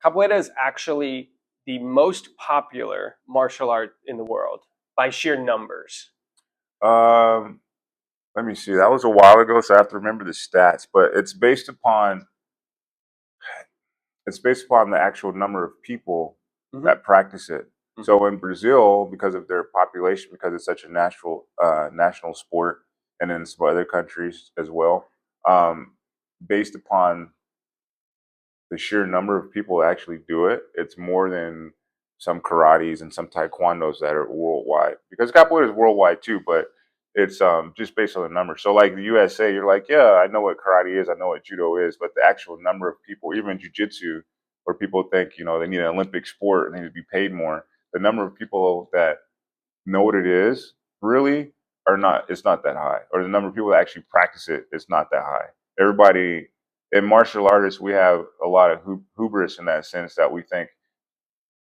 Capoeira is actually the most popular martial art in the world by sheer numbers. Um, Let me see. That was a while ago, so I have to remember the stats. But it's based upon the actual number of people Mm-hmm. that practice it. Mm-hmm. So in Brazil, because of their population, because it's such a national sport, and in some other countries as well, um, based upon the sheer number of people that actually do it, it's more than some karates and some taekwondos that are worldwide. Because capoeira is worldwide too, but it's just based on the number. So like the USA, you're like, yeah, I know what karate is, I know what judo is, but the actual number of people, even jujitsu, where people think they need an Olympic sport and they need to be paid more, the number of people that know what it is really are not. It's not that high, or the number of people that actually practice it is not that high. Everybody in martial artists, we have a lot of hubris in that sense that we think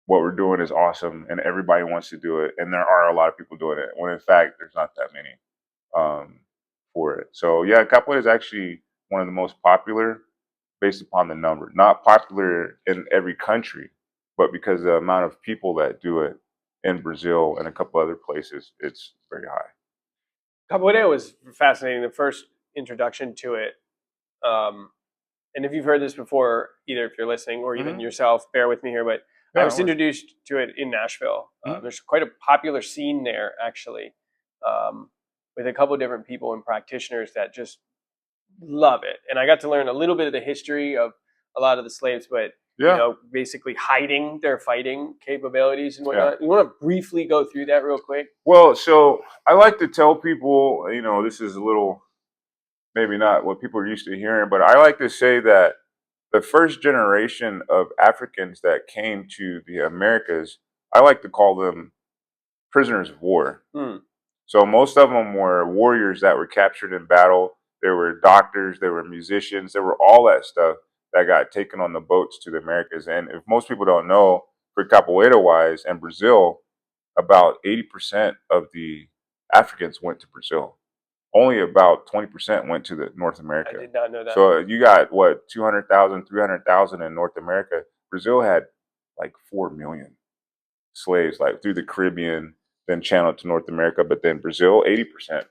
what we're doing is awesome and everybody wants to do it, and there are a lot of people doing it. When in fact, there's not that many um, for it. So yeah, capoeira is actually one of the most popular based upon the number. Not popular in every country, but because the amount of people that do it in Brazil and a couple other places, it's very high. Capoeira was fascinating. The first introduction to it, um, and if you've heard this before, either if you're listening or even Hmm. yourself, bear with me here. But I Yeah, no was worries. introduced to it in Nashville. Mhm. There's quite a popular scene there, actually, um, with a couple of different people and practitioners that just love it. And I got to learn a little bit of the history of a lot of the slaves, but Yeah, basically hiding their fighting capabilities and yeah. whatnot. You want to briefly go through that real quick? Well, so I like to tell people, this is a little maybe not what people are used to hearing, but I like to say that the first generation of Africans that came to the Americas, I like to call them prisoners of war. Hmm. So most of them were warriors that were captured in battle. There were doctors, there were musicians, there were all that stuff that got taken on the boats to the Americas. And if most people don't know, for capoeira wise, in Brazil, about 80% of the Africans went to Brazil. Only about 20% went to the North I America. did not know that. So you got what, 200,000, 300,000 in North America. Brazil had like 4 million slaves, like through the Caribbean, then channeled to North America, but then Brazil, 80%.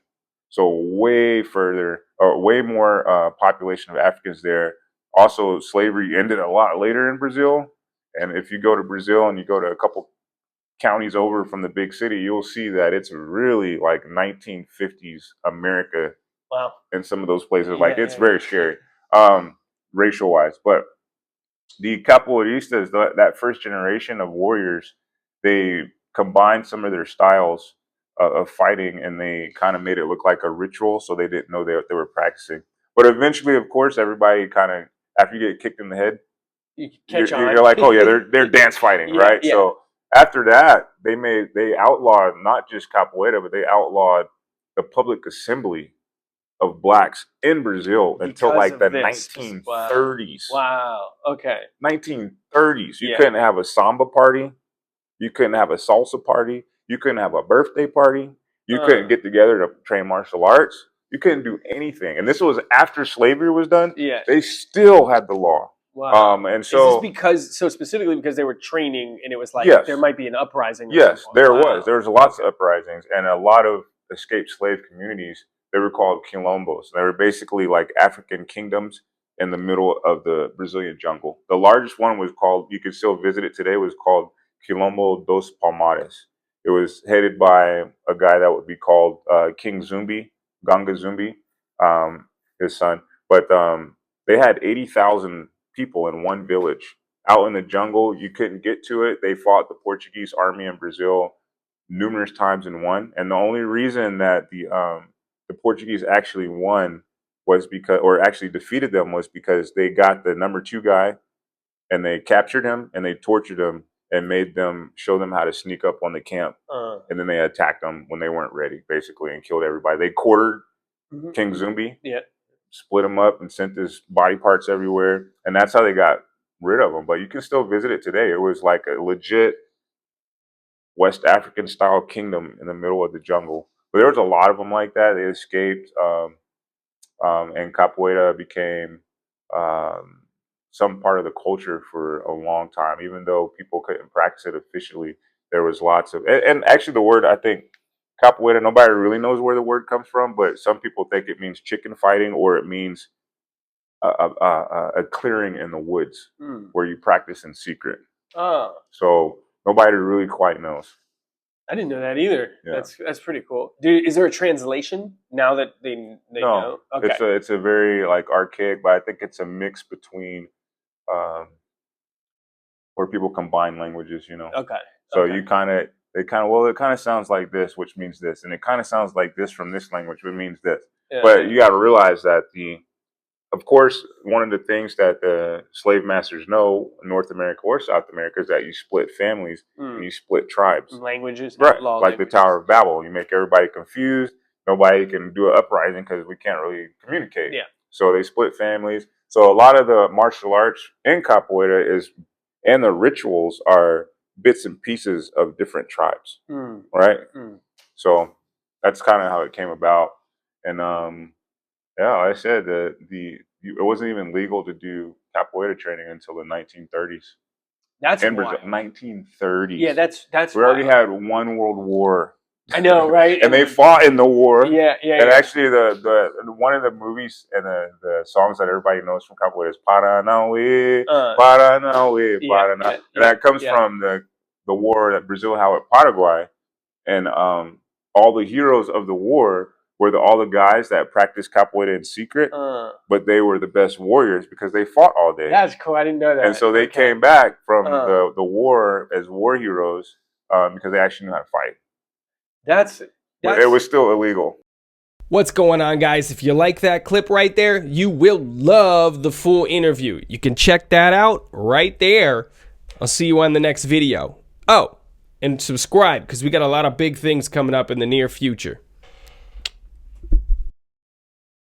So way further, or way more population of Africans there. Also, slavery ended a lot later in Brazil. And if you go to Brazil and you go to a couple counties over from the big city, you'll see that it's really like 1950s America Wow. in some of those places. Like Yeah, it's yeah, yeah. very scary, racial wise. But the capoeiristas, that first generation of warriors, they combined some of their styles of fighting, and they kind of made it look like a ritual, so they didn't know they were practicing. But eventually, of course, everybody kind of, after you get kicked in the head, You catch you're on. like, oh yeah, they're dance fighting, Yeah, right? yeah. So after that, they outlawed not just capoeira, but they outlawed the public assembly of blacks in Brazil until Because like the of this. Wow. 1930s. Wow. Okay. 1930s. You Yeah. couldn't have a samba party. You couldn't have a salsa party. You couldn't have a birthday party. You couldn't get together to train martial arts. You couldn't do anything. And this was after slavery was done. Yeah. They still had the law. Wow. And Is this so, because so specifically because they were training and it was like there yes, might be an uprising at some yes, point? there was. Wow. There was lots Okay. of uprisings and a lot of escaped slave communities. They were called quilombos. They were basically like African kingdoms in the middle of the Brazilian jungle. The largest one was called, you can still visit it today, was called Quilombo dos Palmares. It was headed by a guy that would be called King Zumbi, Ganga Zumbi, his son. But they had 80,000 people in one village out in the jungle. You couldn't get to it. They fought the Portuguese army in Brazil numerous times and won. And the only reason that the Portuguese actually won was because, or actually defeated them, was because they got the number two guy and they captured him and they tortured him and made them show them how to sneak up on the camp. Uh, And then they attacked them when they weren't ready, basically, and killed everybody. They quartered King mhm. Zumbi, Yeah. split him up, and sent his body parts everywhere. And that's how they got rid of him. But you can still visit it today. It was like a legit West African style kingdom in the middle of the jungle. But there was a lot of them like that. They escaped, and capoeira became um, some part of the culture for a long time, even though people couldn't practice it officially. There was lots of, and actually the word, I think, capoeira, nobody really knows where the word comes from, but some people think it means chicken fighting, or it means a clearing in the woods where you practice in secret. Oh, So nobody really quite knows. I didn't know that either. Yeah. That's pretty cool. Dude, is there a translation now that they know? Okay. It's a very like archaic, but I think it's a mix between where people combine languages, you know. Okay. So okay. it kind of sounds like this, which means this, and it kind of sounds like this from this language, which means this. Yeah. But you got to realize that of course, one of the things that the slave masters know in North America or South America is that you split families and you split tribes. Languages, right? Like Languages. The Tower of Babel. You make everybody confused. Nobody can do an uprising because we can't really communicate. Yeah. So they split families. So a lot of the martial arts in capoeira and the rituals are bits and pieces of different tribes, right? So that's kind of how it came about. And yeah, like I said, it wasn't even legal to do capoeira training until the 1930s. That's in wild. Brazil, 1930s. Yeah, that's. We already had one world war. I know, right? And they fought in the war. Yeah. And actually, the one of the movies and the songs that everybody knows from capoeira is Paranauê, Paranauê, Paranauê, and that comes from the war that Brazil had with Paraguay, and all the heroes of the war were all the guys that practiced capoeira in secret, but they were the best warriors because they fought all day. That's cool. I didn't know that. And so they came back from the war as war heroes because they actually knew how to fight. It was still illegal. What's going on, guys? If you like that clip right there, you will love the full interview. You can check that out right there. I'll see you on the next video. Oh, and subscribe because we got a lot of big things coming up in the near future.